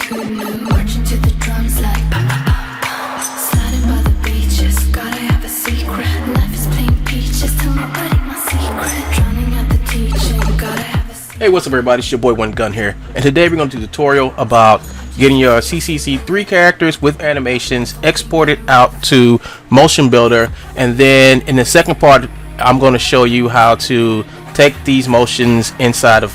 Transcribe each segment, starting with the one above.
Marching to the drums like pa pa pa pa. Sliding by the beaches, gotta have a secret. Life is plain peaches, tell nobody my secret. Drowning out the teaching, gotta have a secret. Hey, what's up everybody, it's your boy One Gun here, and today we're going to do a tutorial about getting your CC3 characters with animations exported out to Motionbuilder, and then in the second part I'm going to show you how to take these motions inside of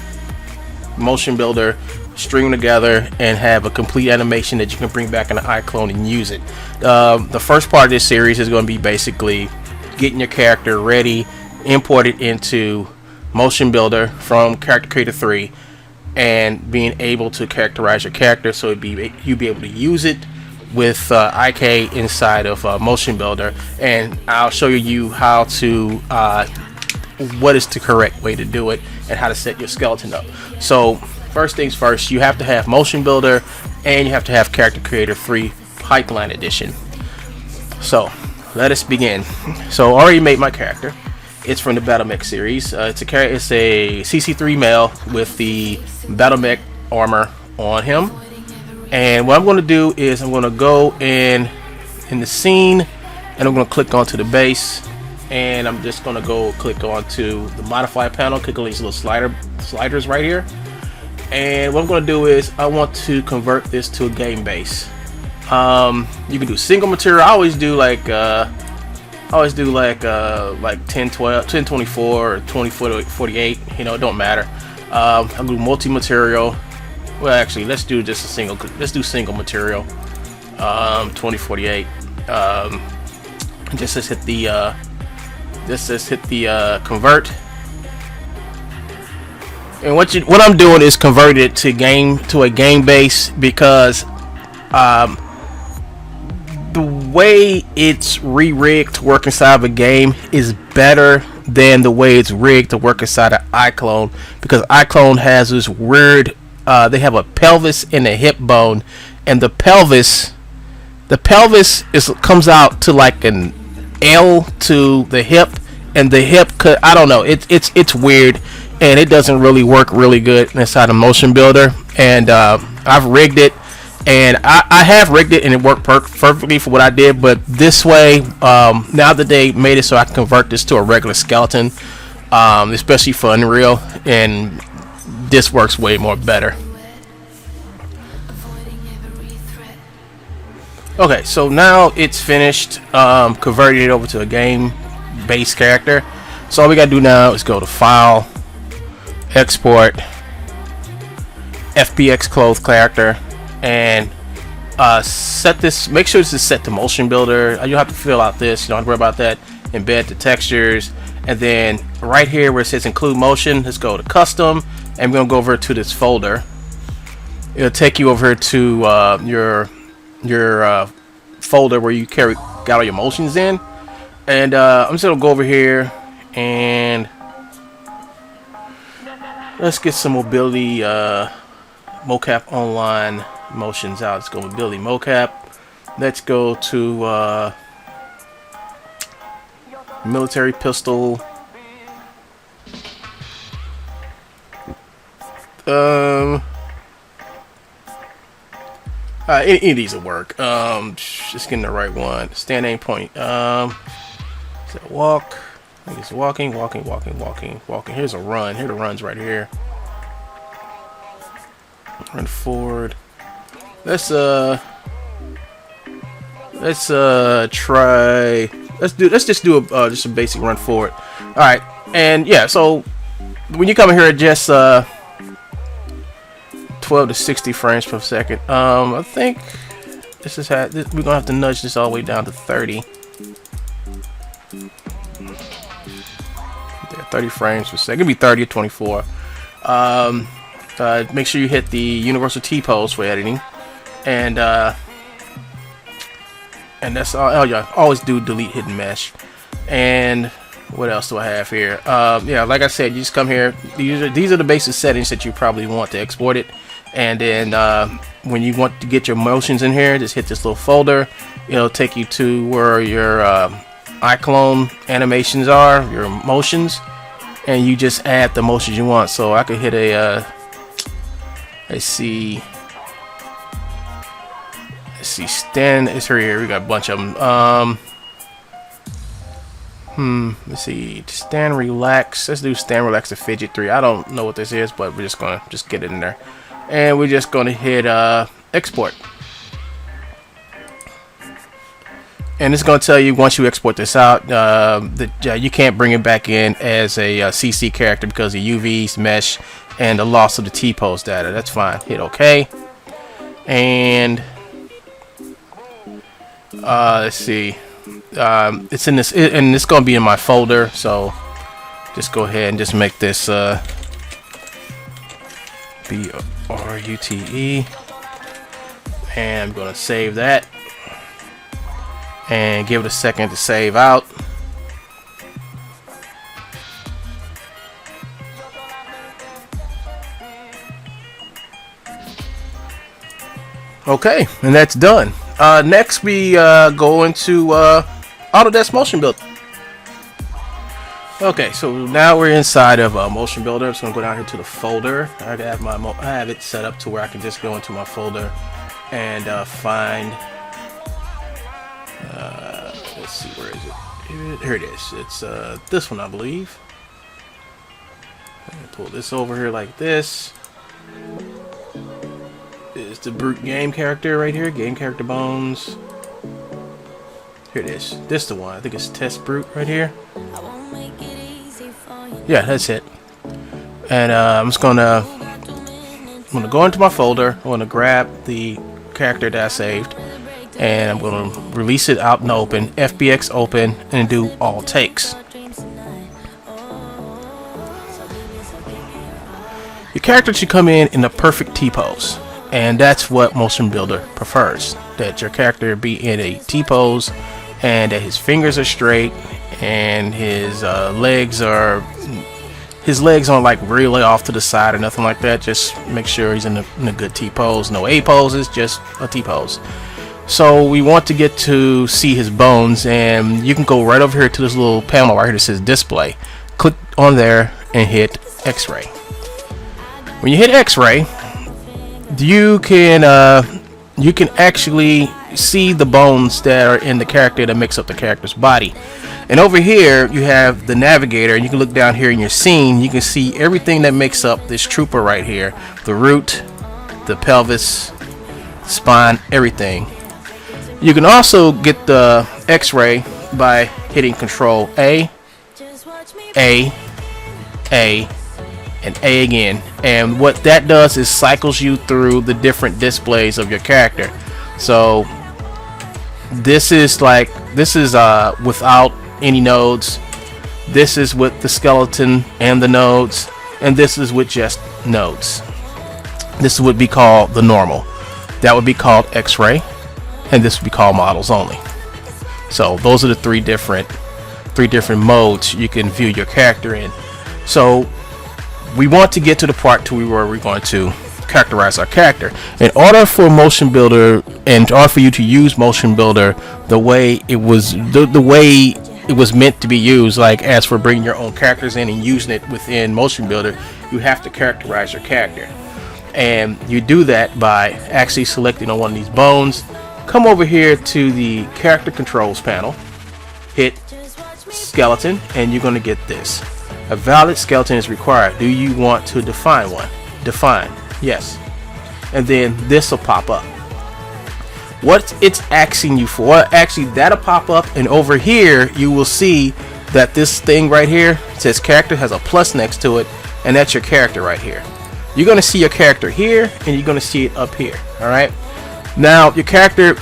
Motionbuilder, string them together, and have a complete animation that you can bring back in the iClone and use it. The first part of this series is going to be basically getting your character ready, import it into Motionbuilder from Character Creator 3, and being able to characterize your character so you'll be able to use it with IK inside of Motionbuilder, and I'll show you how to what is the correct way to do it and how to set your skeleton up. So first things first, you have to have Motionbuilder and you have to have Character Creator 3 Pipeline Edition. So let us begin. So I already made my character. It's from the Battle Mech series. It's a CC3 male with the Battle Mech armor on him. And what I'm going to do is I'm going to go in the scene, and I'm going to click onto the base, and I'm just going to go click onto the modify panel, click on these little sliders right here. And what I'm going to do is I want to convert this to a game base. You can do single material. I always do like 1012, 1024 or 2048, you know, it don't matter. I'll do multi-material. Well, actually, let's do just a single. Let's do single material. 2048. Just hit the convert. And what I'm doing is convert it to a game base, because the way it's re-rigged to work inside of a game is better than the way it's rigged to work inside of iClone, because iClone has this weird they have a pelvis and a hip bone, and the pelvis comes out to like an L to the hip, and the hip I don't know, it's weird, and it doesn't really work really good inside of Motionbuilder. And I've rigged it, and I have rigged it and it worked perfectly for what I did. But this way, now that they made it so I can convert this to a regular skeleton, especially for Unreal, and this works way more better. Okay, so now it's finished, converting it over to a game based character. So all we gotta do now is go to File, Export, FBX Clothed Character, and set this. Make sure this is set to Motionbuilder. You'll have to fill out this. You don't have to worry about that. Embed the textures, and then right here where it says Include Motion, let's go to Custom, and we're gonna go over to this folder. It'll take you over to your folder where you got all your motions in, and I'm just gonna go over here and let's get some mobility mocap online motions out. Let's go mobility mocap. Let's go to military pistol. Any of these will work. Just getting the right one. Stand aim point. So walk. I think it's walking. Here's a run. Here the runs right here. Run forward. Let's try. Let's just do just a basic run forward. All right. And yeah. So when you come in here, just 12 to 60 frames per second. I think this is we're gonna have to nudge this all the way down to 30. Yeah, 30 frames per second. It'll be 30 or 24. Make sure you hit the universal T pose for editing, and that's all. Oh yeah, always do delete hidden mesh. And what else do I have here? Yeah, like I said, you just come here. These are the basic settings that you probably want to export it. And then when you want to get your motions in here, just hit this little folder. It'll take you to where your iClone animations are, your motions, and you just add the motions you want. So I could hit a let's see, Let's see, stand is here. We got a bunch of them. Let's see, stand, relax. Let's do stand, relax, to fidget 3. I don't know what this is, but we're just gonna get it in there, and we're just gonna hit export. And it's going to tell you once you export this out that you can't bring it back in as a CC character because of UVs, mesh, and the loss of the T-pose data. That's fine. Hit OK. And let's see. It's in this, and it's going to be in my folder. So just go ahead and just make this BRUTE, and I'm going to save that. And give it a second to save out. Okay, and that's done. Next we go into Autodesk Motionbuilder. Okay, so now we're inside of Motionbuilder. So I'm going to go down here to the folder. I have it set up to where I can just go into my folder and find. Let's see, where is it? Here it is. It's this one, I believe. I'm gonna pull this over here like this. It's the brute game character right here. Game character bones. Here it is. This is the one. I think it's test brute right here. Yeah, that's it. And I'm gonna go into my folder. I'm gonna grab the character that I saved. And I'm going to release it out in the open, FBX open, and do all takes. Your character should come in the perfect T-pose, and that's what Motionbuilder prefers. That your character be in a T-pose, and that his fingers are straight, and his legs aren't like really off to the side or nothing like that. Just make sure he's in a good T-pose. No A poses, just a T-pose. So we want to get to see his bones, and you can go right over here to this little panel right here that says display. Click on there and hit X-ray. When you hit X-ray, you can actually see the bones that are in the character that makes up the character's body. And over here you have the navigator, and you can look down here in your scene. You can see everything that makes up this trooper right here: the root, the pelvis, spine, everything. You can also get the X-ray by hitting Control A, and A again. And what that does is cycles you through the different displays of your character. So this is without any nodes. This is with the skeleton and the nodes, and this is with just nodes. This would be called the normal. That would be called X-ray. And this would be called models only. So those are the three different modes you can view your character in. So we want to get to the part two where we're going to characterize our character. In order for Motionbuilder, and in order for you to use Motionbuilder the way it was meant to be used, like as for bringing your own characters in and using it within Motionbuilder, you have to characterize your character. And you do that by actually selecting on one of these bones. Come over here to the character controls panel, hit skeleton, and you're going to get this. A valid skeleton is required. Do you want to define one? Define. Yes. And then this will pop up. What it's asking you for, actually that'll pop up, and over here you will see that this thing right here says character, has a plus next to it, and that's your character right here. You're going to see your character here, and you're going to see it up here. Alright. Now your character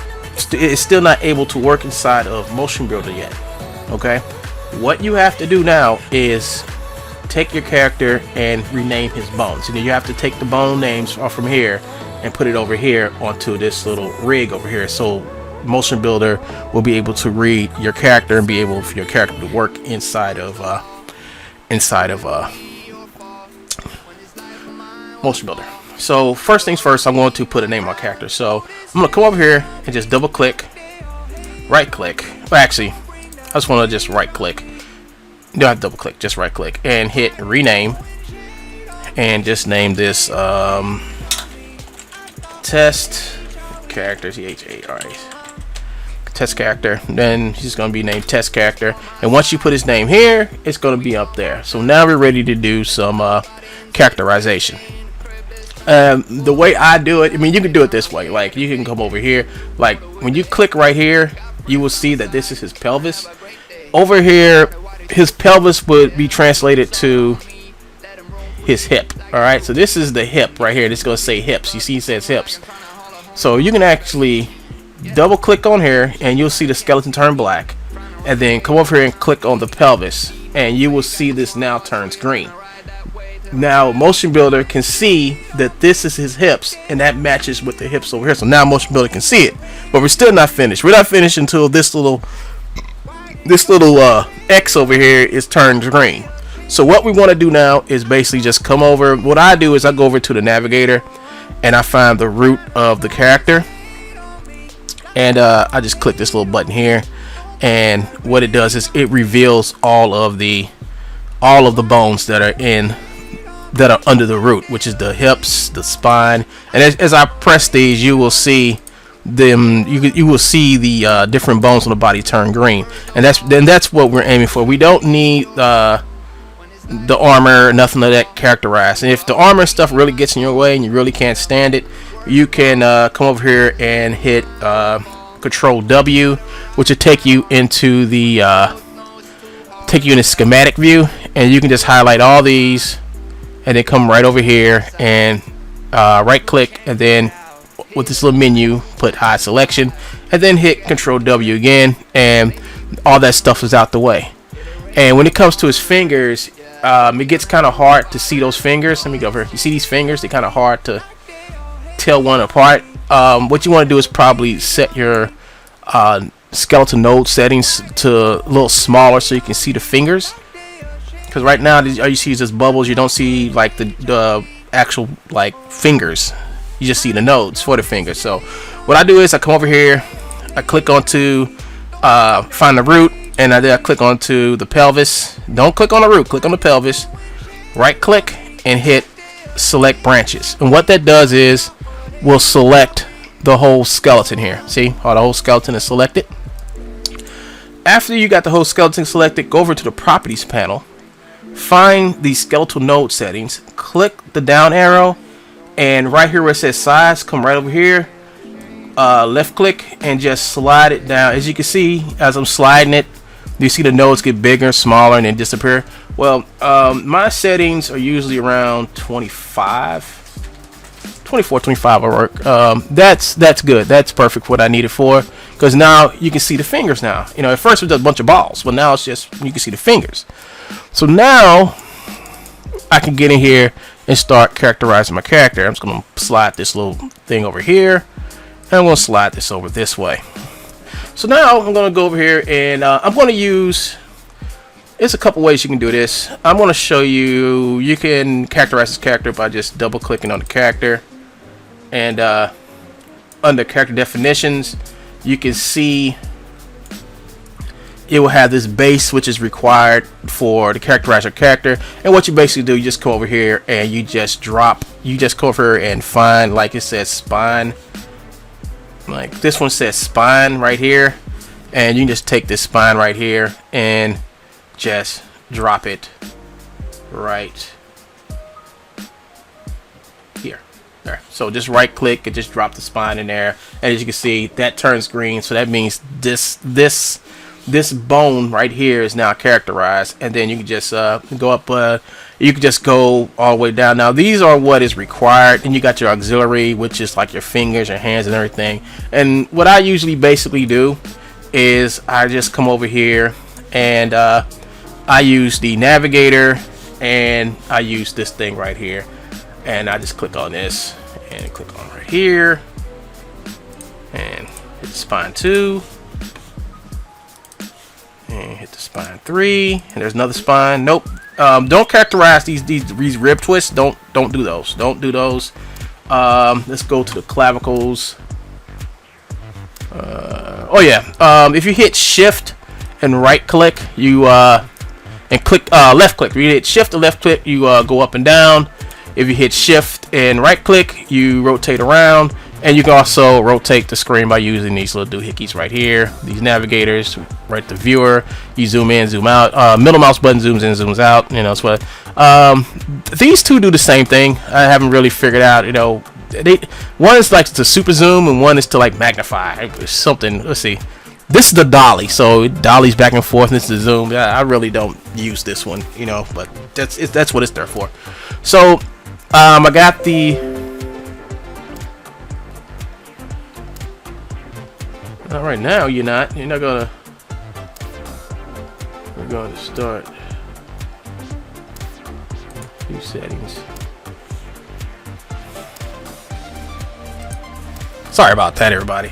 is still not able to work inside of Motionbuilder yet. Okay, what you have to do now is take your character and rename his bones. And then you have to take the bone names from here and put it over here onto this little rig over here, so Motionbuilder will be able to read your character and be able for your character to work inside of Motionbuilder. So first things first, I'm going to put a name on my character. So I'm going to come over here and just double click, right click. Well, actually, I just want to just right click. You don't have to double click, just right click and hit rename, and just name this test character, CHA, test character. Then he's going to be named test character, and once you put his name here, it's going to be up there. So now we're ready to do some characterization. The way I do it, I mean, you can do it this way. Like, you can come over here, like when you click right here, you will see that this is his pelvis. Over here, his pelvis would be translated to his hip. All right, so this is the hip right here. This is going to say hips. You see it says hips. So you can actually double click on here and you'll see the skeleton turn black, and then come over here and click on the pelvis, and you will see this now turns green. Now Motionbuilder can see that this is his hips, and that matches with the hips over here. So now Motionbuilder can see it, but we're still not finished. We're not finished until this little X over here is turned green. So what we want to do now is basically just come over. What I do is I go over to the navigator and I find the root of the character, and I just click this little button here, and what it does is it reveals all of the bones that are under the root, which is the hips, the spine, and as I press these, you will see them. You will see the different bones on the body turn green, and that's what we're aiming for. We don't need the armor, nothing of that characterized. And if the armor stuff really gets in your way and you really can't stand it, you can come over here and hit Control W, which will take you into the schematic view, and you can just highlight all these and then come right over here and right click, and then with this little menu put hide selection, and then hit Control W again, and all that stuff is out the way. And when it comes to his fingers, it gets kind of hard to see those fingers. Let me go over here. You see these fingers? They're kind of hard to tell one apart. What you want to do is probably set your skeleton node settings to a little smaller so you can see the fingers. Because right now, all you see is just bubbles. You don't see like the actual like fingers. You just see the nodes for the fingers. So what I do is I come over here, I click onto find the root, and I click onto the pelvis. Don't click on the root, click on the pelvis, right click and hit select branches. And what that does is we'll select the whole skeleton here. See how the whole skeleton is selected? After you got the whole skeleton selected, go over to the properties panel, find the skeletal node settings, click the down arrow, and right here where it says size, come right over here, left click and just slide it down. As you can see, as I'm sliding it, you see the nodes get bigger, smaller, and then disappear. Well, my settings are usually around 24, 25 will work. That's good. That's perfect for what I need it for, because now you can see the fingers now. You know, at first it was just a bunch of balls, but now it's just you can see the fingers. So now I can get in here and start characterizing my character. I'm just going to slide this little thing over here, and I'm going to slide this over this way. So now I'm going to go over here, and I'm going to use, there's a couple ways you can do this. I'm going to show you, you can characterize this character by just double clicking on the character, and under character definitions, you can see it will have this base which is required for the characterize your character. And what you basically do, you just come over here and you just come over here and find, like it says spine, like this one says spine right here, and you can just take this spine right here and just drop it right here. There. So just right click and just drop the spine in there, and as you can see, that turns green. So that means this bone right here is now characterized. And then you can just go up, you can just go all the way down. Now these are what is required, and you got your auxiliary, which is like your fingers, your hands, and everything. And what I usually basically do is I just come over here and I use the navigator, and I use this thing right here, and I just click on this and click on right here and hit spine 2 and hit the spine 3, and there's another spine. Nope. Don't characterize these rib twists. Don't do those. Don't do those. Let's go to the clavicles. Oh yeah. If you hit shift and right click, you and click left click. If you hit shift and left click, you go up and down. If you hit shift and right click, you rotate around. And you can also rotate the screen by using these little doohickeys right here, these navigators. Right, the viewer, you zoom in, zoom out. Middle mouse button zooms in, zooms out. You know, it's what these two do the same thing. I haven't really figured out. You know, one is like to super zoom and one is to like magnify something. Let's see. This is the dolly, so dolly's back and forth. And this is the zoom. I really don't use this one, you know, but that's what it's there for. So I got the. Not right now. You're not gonna. We're going to start new settings. Sorry about that, everybody.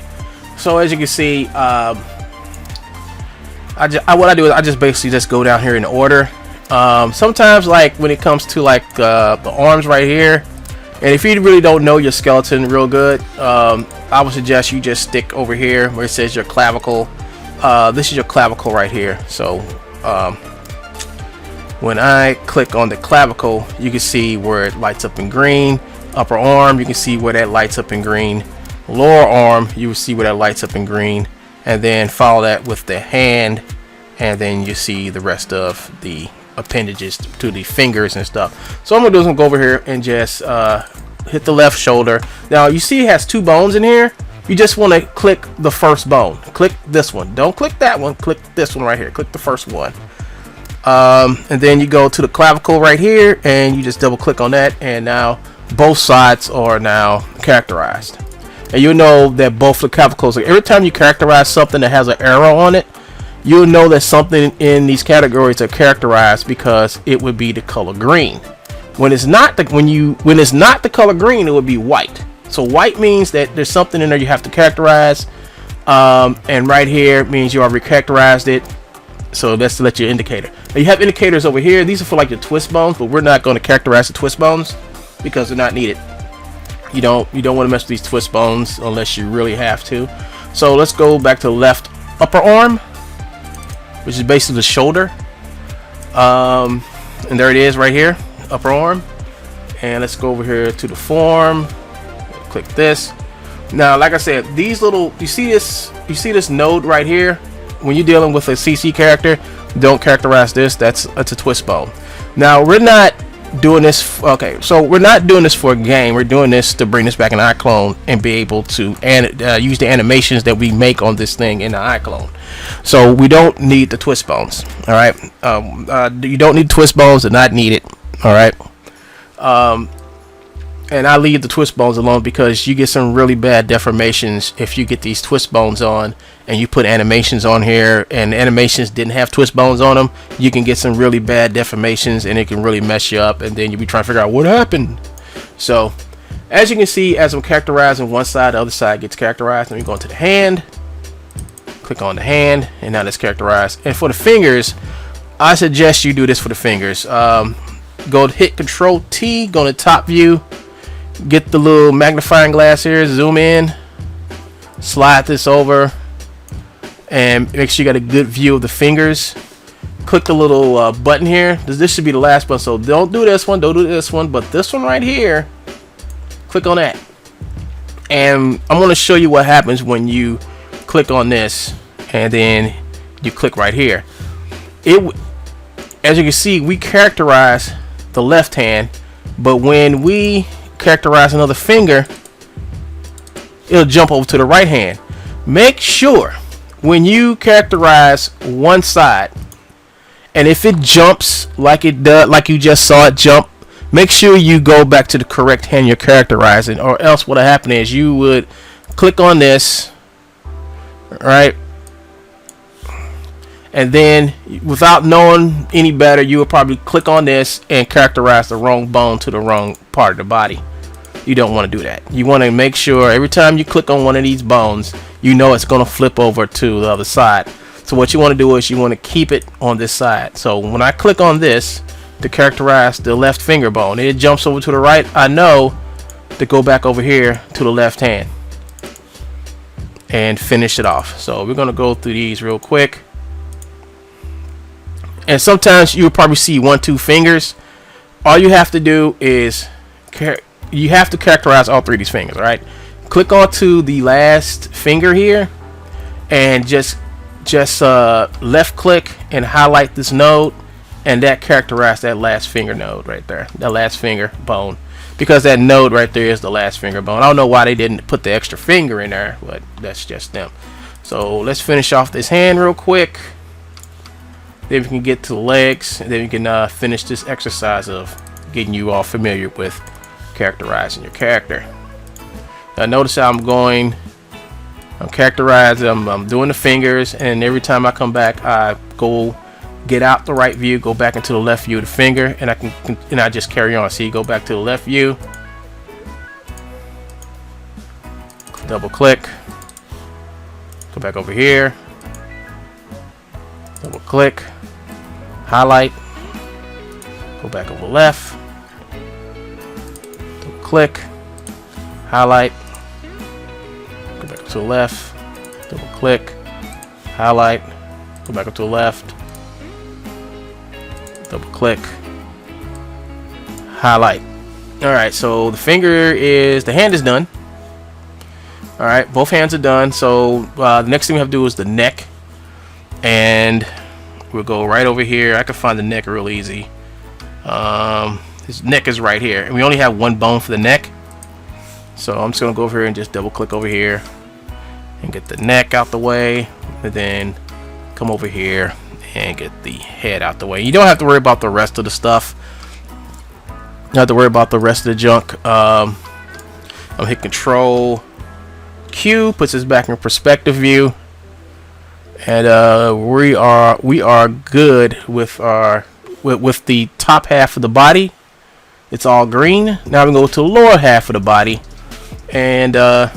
So as you can see, what I do is I just basically just go down here in order. Sometimes, like when it comes to like the arms right here, and if you really don't know your skeleton real good, I would suggest you just stick over here where it says your clavicle. This is your clavicle right here. So when I click on the clavicle, you can see where it lights up in green. Upper arm, you can see where that lights up in green. Lower arm, you will see where that lights up in green, and then follow that with the hand, and then you see the rest of the appendages to the fingers and stuff. So I'm gonna do is I'm gonna go over here and just hit the left shoulder. Now you see it has two bones in here. You just want to click the first bone. Click this one. Don't click that one. Click this one right here. Click the first one. And then you go to the clavicle right here, and you just double click on that, and now both sides are now characterized. And you'll know that both the clavicles, like every time you characterize something that has an arrow on it, you'll know that something in these categories are characterized because it would be the color green. When it's not when it's not the color green, it would be white. So white means that there's something in there you have to characterize, and right here means you already characterized it. So that's to let you indicator. Now you have indicators over here. These are for like your twist bones, but we're not going to characterize the twist bones because they're not needed. You don't want to mess with these twist bones unless you really have to. So let's go back to the left upper arm, which is basically the shoulder. And there it is right here, upper arm. And let's go over here to the form. Click this. Now, like I said, these little, you see this node right here. When you're dealing with a CC character, don't characterize this. That's a twist bone. Now we're not doing this. Okay, so we're not doing this for a game. We're doing this to bring this back in iClone and be able to use the animations that we make on this thing in the iClone. So we don't need the twist bones. All right, you don't need twist bones. They're not needed. All right. And I leave the twist bones alone because you get some really bad deformations if you get these twist bones on and you put animations on here and animations didn't have twist bones on them. You can get some really bad deformations and it can really mess you up, and then you'll be trying to figure out what happened. So as you can see, as I'm characterizing one side, the other side gets characterized. Let me go into the hand, click on the hand, and now that's characterized. And for the fingers, I suggest you do this for the fingers. Go to hit Control T, go to top view, get the little magnifying glass here, zoom in, slide this over, and make sure you got a good view of the fingers. Click the little button here. This should be the last one, so don't do this one, don't do this one, but this one right here, click on that. And I'm going to show you what happens when you click on this and then you click right here. As you can see, we characterize the left hand, but when we characterize another finger, it'll jump over to the right hand. Make sure when you characterize one side, and if it jumps like it does, like you just saw it jump, make sure you go back to the correct hand you're characterizing, or else what'll happen is you would click on this, right, and then without knowing any better, you would probably click on this and characterize the wrong bone to the wrong part of the body. You don't want to do that. You want to make sure every time you click on one of these bones, you know it's going to flip over to the other side. So what you want to do is you want to keep it on this side. So when I click on this to characterize the left finger bone, it jumps over to the right, I know to go back over here to the left hand and finish it off. So we're going to go through these real quick. And sometimes you'll probably see 1-2 fingers. All you have to do is you have to characterize all three of these fingers, all right? click onto the last finger here and just left click and highlight this node, and that characterized that last finger node right there, that last finger bone, because that node right there is the last finger bone. I don't know why they didn't put the extra finger in there, but that's just them. So let's finish off this hand real quick, then we can get to the legs, and then we can finish this exercise of getting you all familiar with characterizing your character. Now notice how I'm characterizing, I'm doing the fingers, and every time I come back I go get out the right view, go back into the left view of the finger, and I just carry on. See, go back to the left view, double click, go back over here, double click, highlight, go back over left, double click, highlight, go back to the left, double click, highlight, go back up to the left, double click, highlight. Alright, so the hand is done. Alright, both hands are done. So the next thing we have to do is the neck, and we'll go right over here. I can find the neck real easy. His neck is right here, and we only have one bone for the neck, so I'm just gonna go over here and just double click over here and get the neck out the way, and then come over here and get the head out the way. You don't have to worry about the rest of the stuff. You don't have to worry about the rest of the junk. I'm gonna hit Control Q, puts us back in perspective view, and we are good with with the top half of the body. It's all green. Now we go to the lower half of the body, and I'm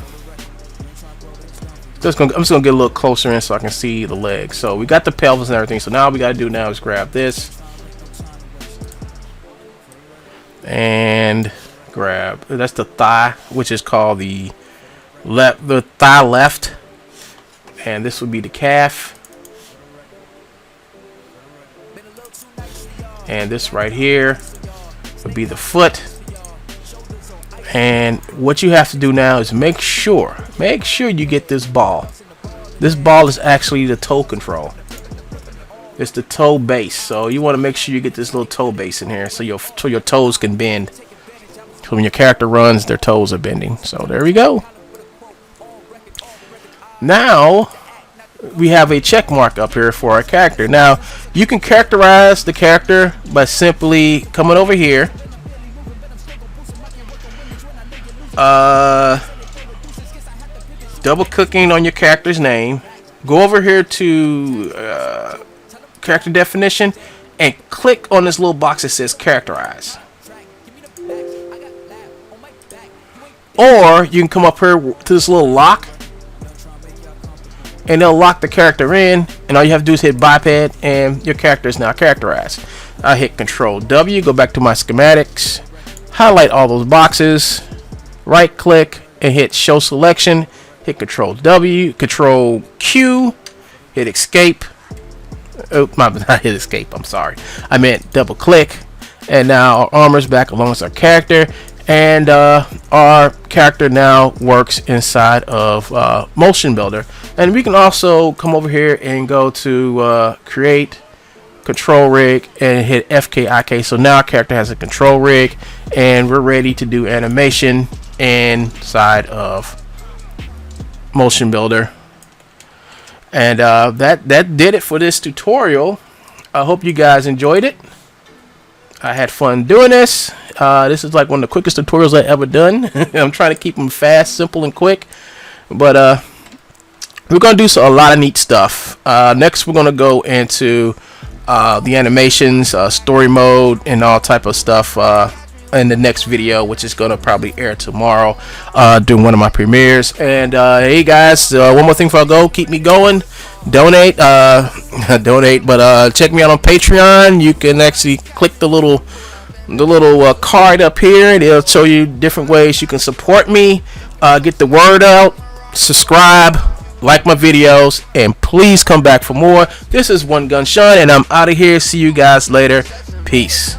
just gonna get a little closer in so I can see the legs. So we got the pelvis and everything. So now all we gotta do now is grab this and grab, that's the thigh, which is called the thigh left, and this would be the calf, and this right here would be the foot. And what you have to do now is make sure you get this ball. This ball is actually the toe control. It's the toe base. So you want to make sure you get this little toe base in here, so your toes can bend. So when your character runs, their toes are bending. So there we go. Now we have a check mark up here for our character. Now you can characterize the character by simply coming over here, double clicking on your character's name, go over here to character definition, and click on this little box that says characterize. Or you can come up here to this little lock, and they'll lock the character in, and all you have to do is hit biped, and your character is now characterized. I hit Control W, go back to my schematics, highlight all those boxes, right click and hit show selection, hit Control W, Control Q, hit escape. Oh, not hit escape, I'm sorry, I meant double click, and now our armor's back along with our character, and our character now works inside of Motionbuilder. And we can also come over here and go to create control rig and hit FKIK. So now our character has a control rig, and we're ready to do animation inside of Motionbuilder. And that did it for this tutorial. I hope you guys enjoyed it. I had fun doing this. This is like one of the quickest tutorials I've ever done. I'm trying to keep them fast, simple, and quick. But we're going to do a lot of neat stuff. Next, we're going to go into the animations, story mode, and all type of stuff in the next video, which is going to probably air tomorrow during one of my premieres. And hey guys, one more thing before I go, keep me going. Donate, but check me out on Patreon. You can actually click the little card up here, and it'll show you different ways you can support me, get the word out, subscribe, like my videos, and please come back for more. This is One Gun Sean, and I'm out of here. See you guys later. Peace.